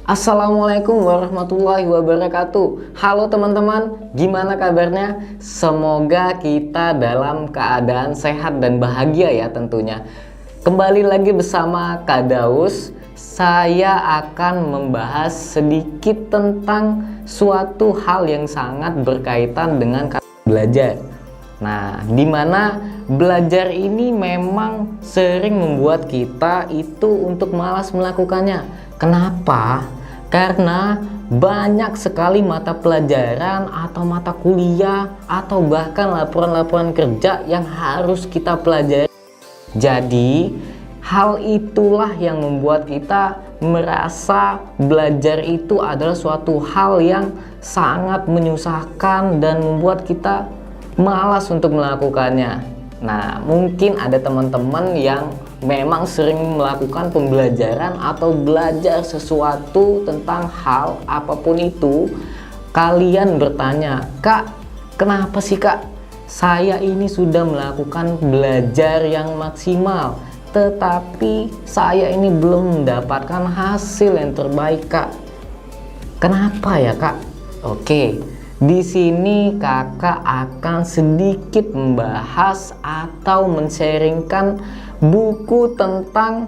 Assalamualaikum warahmatullahi wabarakatuh. Halo teman-teman, gimana kabarnya? Semoga kita dalam keadaan sehat dan bahagia ya tentunya. Kembali lagi bersama Kak Daus. Saya akan membahas sedikit tentang suatu hal yang sangat berkaitan dengan belajar. Nah, dimana belajar ini memang sering membuat kita itu untuk malas melakukannya. Kenapa? Karena banyak sekali mata pelajaran atau mata kuliah atau bahkan laporan-laporan kerja yang harus kita pelajari. Jadi hal itulah yang membuat kita merasa belajar itu adalah suatu hal yang sangat menyusahkan dan membuat kita malas untuk melakukannya. Nah, mungkin ada teman-teman yang memang sering melakukan pembelajaran atau belajar sesuatu tentang hal apapun itu. Kalian bertanya, "Kak, kenapa sih Kak? Saya ini sudah melakukan belajar yang maksimal, tetapi saya ini belum mendapatkan hasil yang terbaik, Kak. Kenapa ya, Kak?" Oke, di sini kakak akan sedikit membahas atau men-sharingkan buku tentang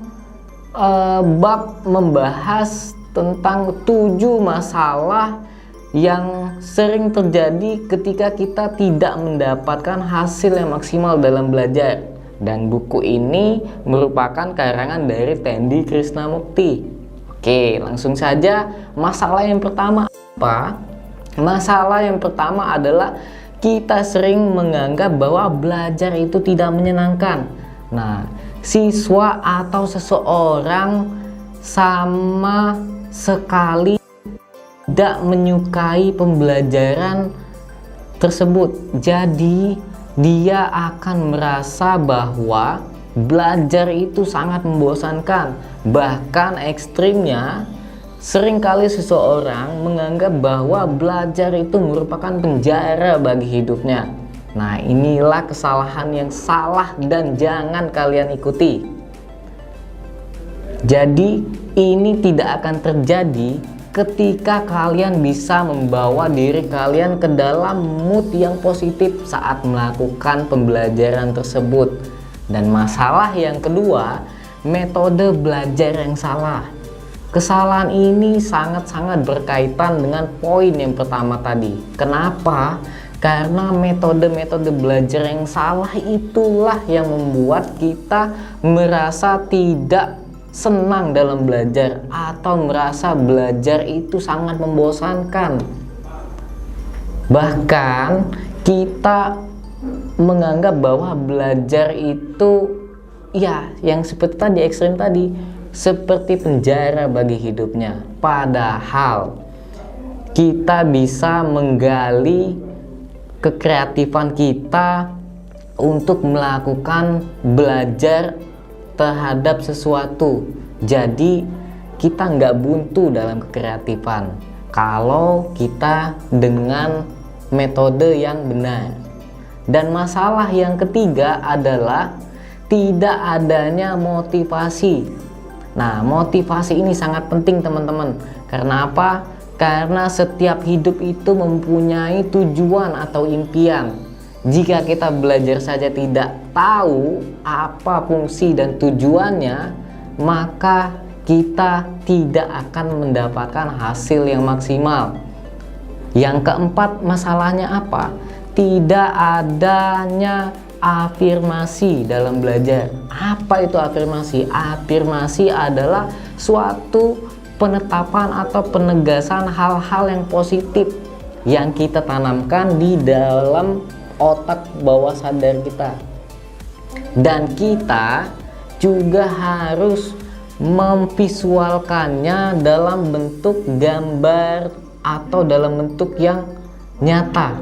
bab membahas tentang 7 masalah yang sering terjadi ketika kita tidak mendapatkan hasil yang maksimal dalam belajar. Dan buku ini merupakan karangan dari Tendi Krisnamukti. Oke, langsung saja. Masalah yang pertama apa? Masalah yang pertama adalah kita sering menganggap bahwa belajar itu tidak menyenangkan. Nah, siswa atau seseorang sama sekali tidak menyukai pembelajaran tersebut. Jadi, dia akan merasa bahwa belajar itu sangat membosankan. Bahkan ekstrimnya, seringkali seseorang menganggap bahwa belajar itu merupakan penjara bagi hidupnya. Nah, inilah kesalahan yang salah dan jangan kalian ikuti. Jadi, ini tidak akan terjadi ketika kalian bisa membawa diri kalian ke dalam mood yang positif saat melakukan pembelajaran tersebut. Dan masalah yang kedua, metode belajar yang salah. Kesalahan ini sangat-sangat berkaitan dengan poin yang pertama tadi. Kenapa? Karena metode-metode belajar yang salah itulah yang membuat kita merasa tidak senang dalam belajar atau merasa belajar itu sangat membosankan. Bahkan kita menganggap bahwa belajar itu ya yang seperti tadi, ekstrim tadi, seperti penjara bagi hidupnya. Padahal kita bisa menggali kekreatifan kita untuk melakukan belajar terhadap sesuatu. Jadi kita nggak buntu dalam kekreatifan kalau kita dengan metode yang benar. Dan masalah yang ketiga adalah tidak adanya motivasi. Nah, motivasi ini sangat penting teman-teman. Karena apa? Karena setiap hidup itu mempunyai tujuan atau impian. Jika kita belajar saja tidak tahu apa fungsi dan tujuannya, maka kita tidak akan mendapatkan hasil yang maksimal. Yang keempat, masalahnya apa? Tidak adanya afirmasi dalam belajar. Apa itu afirmasi? Afirmasi adalah suatu penetapan atau penegasan hal-hal yang positif yang kita tanamkan di dalam otak bawah sadar kita. Dan kita juga harus memvisualkannya dalam bentuk gambar atau dalam bentuk yang nyata.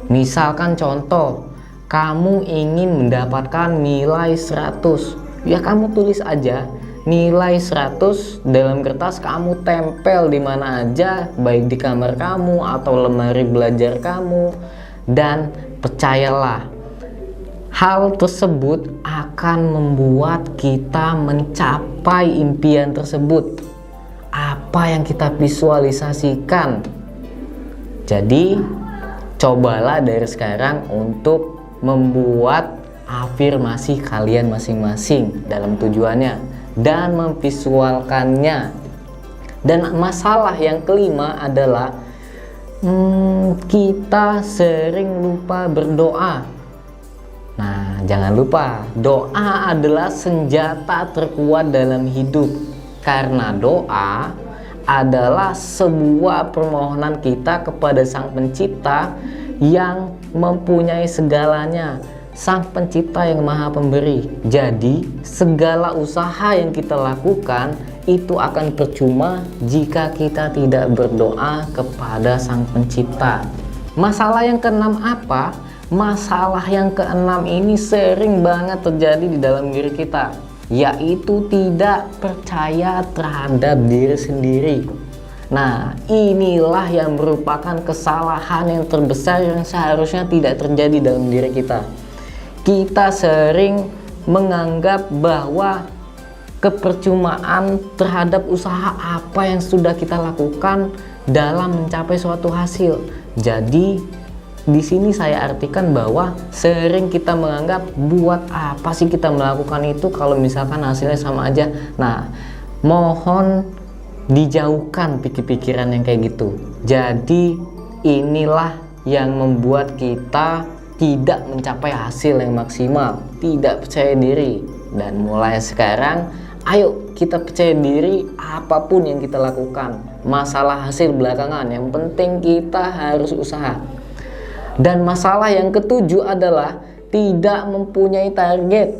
Misalkan contoh, kamu ingin mendapatkan nilai 100. Ya kamu tulis aja nilai 100 dalam kertas, kamu tempel di mana aja, baik di kamar kamu atau lemari belajar kamu. Dan percayalah, hal tersebut akan membuat kita mencapai impian tersebut. apa yang kita visualisasikan. Jadi cobalah dari sekarang untuk membuat afirmasi kalian masing-masing dalam tujuannya dan memvisualkannya. Dan masalah yang kelima adalah kita sering lupa berdoa. Nah, jangan lupa, doa adalah senjata terkuat dalam hidup. Karena doa adalah sebuah permohonan kita kepada Sang Pencipta yang mempunyai segalanya, Sang Pencipta yang Maha Pemberi. Jadi, segala usaha yang kita lakukan itu akan percuma jika kita tidak berdoa kepada Sang Pencipta. Masalah yang keenam apa? Masalah yang keenam ini sering banget terjadi di dalam diri kita, yaitu tidak percaya terhadap diri sendiri. Nah, inilah yang merupakan kesalahan yang terbesar yang seharusnya tidak terjadi dalam diri kita. Kita sering menganggap bahwa kepercumaan terhadap usaha apa yang sudah kita lakukan dalam mencapai suatu hasil. Jadi di sini saya artikan bahwa sering kita menganggap buat apa sih kita melakukan itu kalau misalkan hasilnya sama aja. Nah, mohon dijauhkan pikir-pikiran yang kayak gitu. Jadi inilah yang membuat kita tidak mencapai hasil yang maksimal, tidak percaya diri. Dan mulai sekarang ayo kita percaya diri apapun yang kita lakukan. Masalah hasil belakangan, yang penting kita harus usaha. Dan masalah yang ketujuh adalah tidak mempunyai target.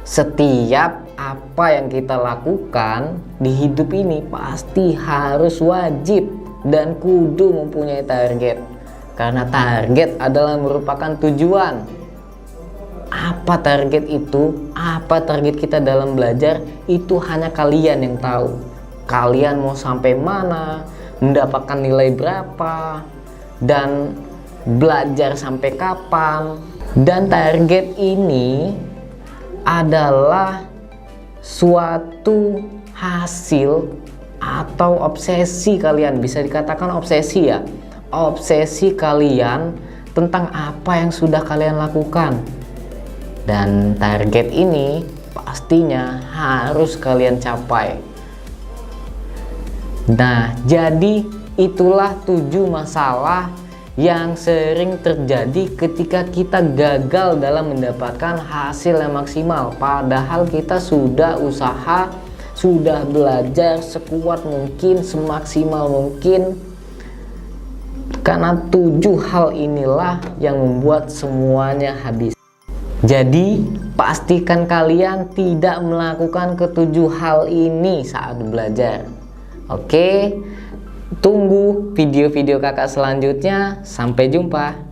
Setiap apa yang kita lakukan di hidup ini pasti harus wajib dan kudu mempunyai target. Karena target adalah merupakan tujuan. Apa target itu? Apa target kita dalam belajar? Itu hanya kalian yang tahu. Kalian mau sampai mana, mendapatkan nilai berapa, dan belajar sampai kapan. Dan target ini adalah suatu hasil atau obsesi kalian, bisa dikatakan obsesi ya, obsesi kalian tentang apa yang sudah kalian lakukan. Dan target ini pastinya harus kalian capai. Nah, jadi itulah 7 masalah yang sering terjadi ketika kita gagal dalam mendapatkan hasil yang maksimal. Padahal kita sudah usaha, sudah belajar sekuat mungkin, semaksimal mungkin. Karena 7 hal inilah yang membuat semuanya habis. Jadi pastikan kalian tidak melakukan ke-7 hal ini saat belajar. Oke, tunggu video-video kakak selanjutnya. Sampai jumpa.